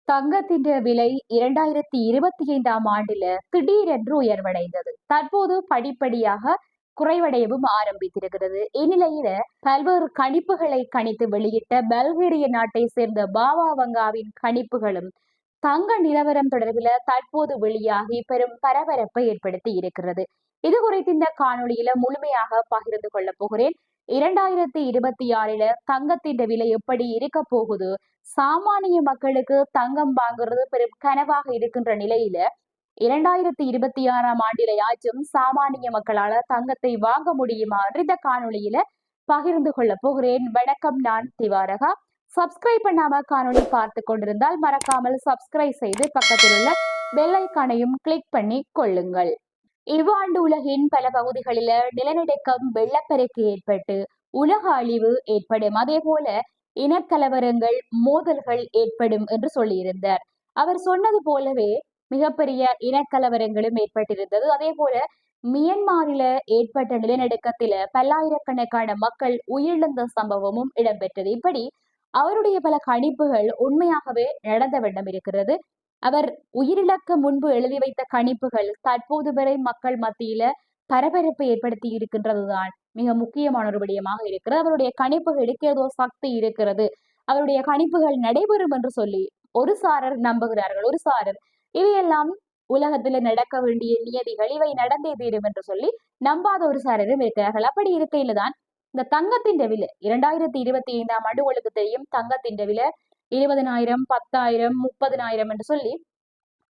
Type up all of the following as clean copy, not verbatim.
தங்கத்தின் விலை 2025ஆம் ஆண்டுல திடீரென்று உயர்வடைந்தது. தற்போது படிப்படியாக குறைவடையவும் ஆரம்பித்திருக்கிறது. இந்நிலையில பல்வேறு கணிப்புகளை கணித்து வெளியிட்ட பல்கேரிய நாட்டை சேர்ந்த பாவா வங்காவின் கணிப்புகளும் தங்க நிலவரம் தொடர்பில் தற்போது வெளியாகி பெரும் பரபரப்பை ஏற்படுத்தி இருக்கிறது. இது குறித்து இந்த காணொளியில முழுமையாக பகிர்ந்து கொள்ள போகிறேன். 2026 தங்கத்தின் விலை எப்படி இருக்க போகுது, சாமானிய மக்களுக்கு தங்கம் வாங்குறது பெரும் கனவாக இருக்கின்ற நிலையில 2026ஆம் ஆண்டிலேயாச்சும் சாமானிய மக்களால தங்கத்தை வாங்க முடியுமா என்று இந்த காணொளியில பகிர்ந்து கொள்ள போகிறேன். வணக்கம், நான் திவாரகா. சப்ஸ்கிரைப் பண்ணாம காணொளி பார்த்து கொண்டிருந்தால் மறக்காமல் சப்ஸ்கிரைப் செய்து பக்கத்தில் உள்ள பெல் ஐக்கானையும் கிளிக் பண்ணி கொள்ளுங்கள். இவ்வாண்டு உலகின் பல பகுதிகளில நிலநடுக்கம், வெள்ளப்பெருக்கு ஏற்பட்டு உலக அழிவு ஏற்படும், அதே போல இனக்கலவரங்கள், மோதல்கள் ஏற்படும் என்று சொல்லியிருந்தார். அவர் சொன்னது போலவே மிகப்பெரிய இனக்கலவரங்களும் ஏற்பட்டிருந்தது. அதே போல மியன்மாரில ஏற்பட்ட நிலநடுக்கத்தில பல்லாயிரக்கணக்கான மக்கள் உயிரிழந்த சம்பவமும் இடம்பெற்றது. இப்படி அவருடைய பல கணிப்புகள் உண்மையாகவே நடந்த வண்ணம் இருக்கிறது. அவர் உயிரிழக்க முன்பு எழுதி வைத்த கணிப்புகள் தற்போது வரை மக்கள் மத்தியில பரபரப்பை ஏற்படுத்தி இருக்கின்றதுதான் மிக முக்கியமான ஒரு விடயமாக இருக்கிறது. அவருடைய கணிப்புகளுக்கு ஏதோ சக்தி இருக்கிறது, அவருடைய கணிப்புகள் நடைபெறும் என்று சொல்லி ஒரு சாரர் நம்புகிறார்கள். ஒரு சாரர் இவையெல்லாம் உலகத்துல நடக்க வேண்டிய நியதிகள், இவை நடந்தே தீரும் என்று சொல்லி நம்பாத ஒரு சாரரும் இருக்கிறார்கள். அப்படி இருக்கையில தான் இந்த தங்கத்தின் விலை 2025ஆம் ஆண்டு உங்களுக்கு தெரியும், தங்கத்தின் விலை 20,000, 10,000, 30,000 என்று சொல்லி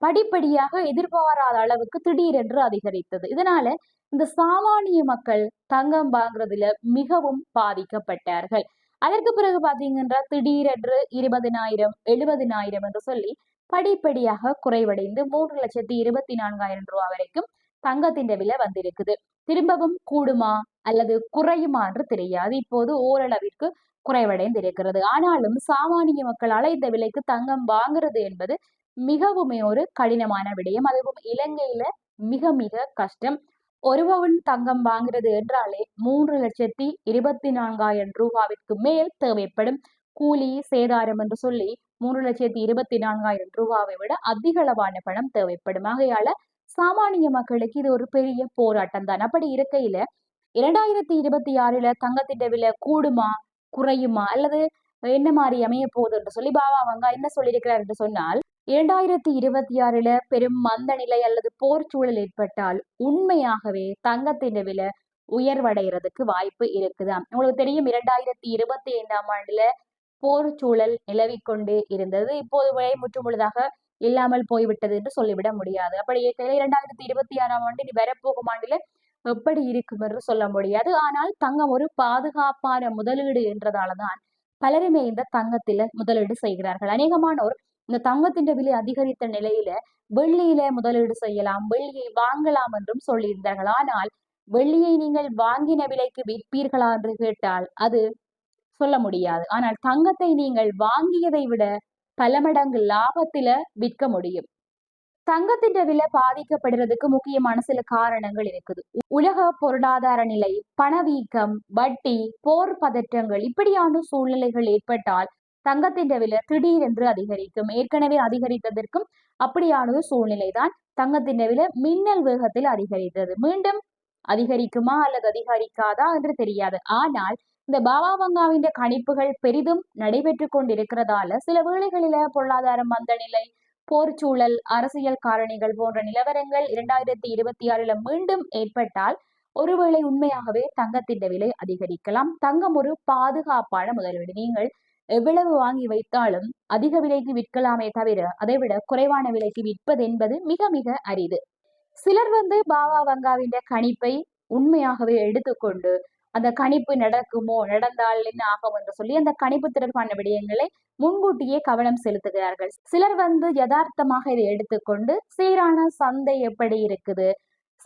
படிப்படியாக எதிர்பாராத அளவுக்கு திடீரென்று அதிகரித்தது. இதனால இந்த சாமானிய மக்கள் தங்கம் வாங்குறதுல மிகவும் பாதிக்கப்பட்டார்கள். அதற்கு பிறகு பாத்தீங்கன்னா திடீரென்று 20,000, 70,000 என்று சொல்லி படிப்படியாக குறைவடைந்து 3,24,000 ரூபாய் வரைக்கும் தங்கத்தின் விலை வந்திருக்குது. திரும்பவும் கூடுமா அல்லது குறையுமா என்று தெரியாது. இப்போது ஓரளவிற்கு குறைவடைந்து இருக்கிறது. ஆனாலும் சாமானிய மக்களால இந்த விலைக்கு தங்கம் வாங்குறது என்பது மிகவுமே ஒரு கடினமான விடயம். அதுவும் இலங்கையில மிக மிக கஷ்டம். ஒரு பவுன் தங்கம் வாங்குறது என்றாலே 3,24,000 ரூபாவிற்கு மேல் தேவைப்படும். கூலி, சேதாரம் என்று சொல்லி 3,24,000 ரூபாவை விட அதிக அளவான பணம் தேவைப்படும். ஆகையால சாமானிய மக்களுக்கு இது ஒரு பெரிய போராட்டம் தான். அப்படி இருக்கையில 2026 தங்கத்தின் விலை கூடுமா, குறையுமா அல்லது என்ன மாதிரி அமைய போகுது என்று சொல்லி பாபா வங்கா என்ன சொல்லியிருக்கிறார் என்று சொன்னால், 2026 பெரும் மந்த நிலை அல்லது போர் சூழல் ஏற்பட்டால் உண்மையாகவே தங்கத்தின் விலை உயர்வடைகிறதுக்கு வாய்ப்பு இருக்குதான். உங்களுக்கு தெரியும், 2025ஆம் ஆண்டுல போர் சூழல் நிலவிக்கொண்டு இருந்தது. இப்போது விலை முற்று முழுதாக இல்லாமல் போய்விட்டது என்று சொல்லிவிட முடியாது. அப்படி 2026ஆம் ஆண்டு இனி வரப்போகும் ஆண்டுல எப்படி இருக்கும் என்று சொல்ல முடியாது. ஆனால் தங்கம் ஒரு பாதுகாப்பான முதலீடு என்றதாலதான் பலருமே இந்த தங்கத்தில முதலீடு செய்கிறார்கள். அநேகமானோர் இந்த தங்கத்தின் விலை அதிகரித்த நிலையில வெள்ளியில முதலீடு செய்யலாம், வெள்ளியை வாங்கலாம் என்றும் சொல்லியிருந்தார்கள். ஆனால் வெள்ளியை நீங்கள் வாங்கின விலைக்கு விற்பீர்களா என்று கேட்டால் அது சொல்ல முடியாது. ஆனால் தங்கத்தை நீங்கள் வாங்கியதை விட பல மடங்கு லாபத்தில விற்க முடியும். தங்கத்தின் விலை பாதிக்கப்படுறதுக்கு முக்கியமான சில காரணங்கள் இருக்குது. உலக பொருளாதார நிலை, பணவீக்கம், வட்டி, போர் பதற்றங்கள், இப்படியான சூழ்நிலைகள் ஏற்பட்டால் தங்கத்தின் விலை திடீரென்று அதிகரிக்கும். ஏற்கனவே அதிகரித்ததற்கும் அப்படியான ஒரு சூழ்நிலைதான் தங்கத்தின் விலை மின்னல் வேகத்தில் அதிகரித்தது. மீண்டும் அதிகரிக்குமா அல்லது அதிகரிக்காதா என்று தெரியாது. ஆனால் இந்த பாபா வங்காவின் கணிப்புகள் பெரிதும் நடைபெற்று கொண்டிருக்கிறதால சில வேளைகளில பொருளாதார மந்த நிலை, போர் சூழல், அரசியல் காரணிகள் போன்ற நிலவரங்கள் 2026 மீண்டும் ஏற்பட்டால் ஒருவேளை உண்மையாகவே தங்கத்தின் விலை அதிகரிக்கலாம். தங்கம் ஒரு பாதுகாப்பான முதலீடு. நீங்கள் எவ்வளவு வாங்கி வைத்தாலும் அதிக விலைக்கு விற்கலாமே தவிர அதை விட குறைவான விலைக்கு விற்பது என்பது மிக மிக அரிது. சிலர் பாபா வங்காவின் கணிப்பை உண்மையாகவே எடுத்துக்கொண்டு அந்த கணிப்பு நடக்குமோ, நடந்தால் என்ன ஆகும் என்று சொல்லி அந்த கணிப்பு தொடர்பான விடயங்களை முன்கூட்டியே கவனம் செலுத்துகிறார்கள். சிலர் யதார்த்தமாக இதை எடுத்துக்கொண்டு சீரான சந்தை எப்படி இருக்குது,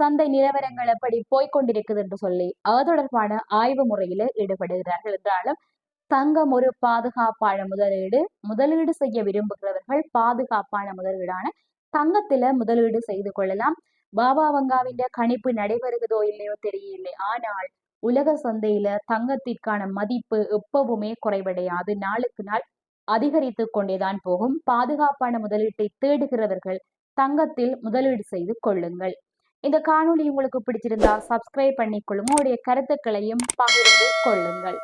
சந்தை நிலவரங்கள் எப்படி போய்கொண்டிருக்குது என்று சொல்லி அது தொடர்பான ஆய்வு முறையில ஈடுபடுகிறார்கள். என்றாலும் தங்கம் ஒரு பாதுகாப்பான முதலீடு. முதலீடு செய்ய விரும்புகிறவர்கள் பாதுகாப்பான முதலீடான தங்கத்தில முதலீடு செய்து கொள்ளலாம். பாபா வங்காவின் கணிப்பு நடைபெறுகிறதோ இல்லையோ தெரியவில்லை. ஆனால் உலக சந்தையில தங்கத்திற்கான மதிப்பு எப்பவுமே குறைவடையாது. நாளுக்கு நாள் அதிகரித்து கொண்டேதான் போகும். பாதுகாப்பான முதலீட்டை தேடுகிறவர்கள் தங்கத்தில் முதலீடு செய்து கொள்ளுங்கள். இந்த காணொளி உங்களுக்கு பிடிச்சிருந்தா சப்ஸ்கிரைப் பண்ணிக்கொள்ளுங்க. உங்களுடைய கருத்துக்களையும் பகிர்ந்து கொள்ளுங்கள்.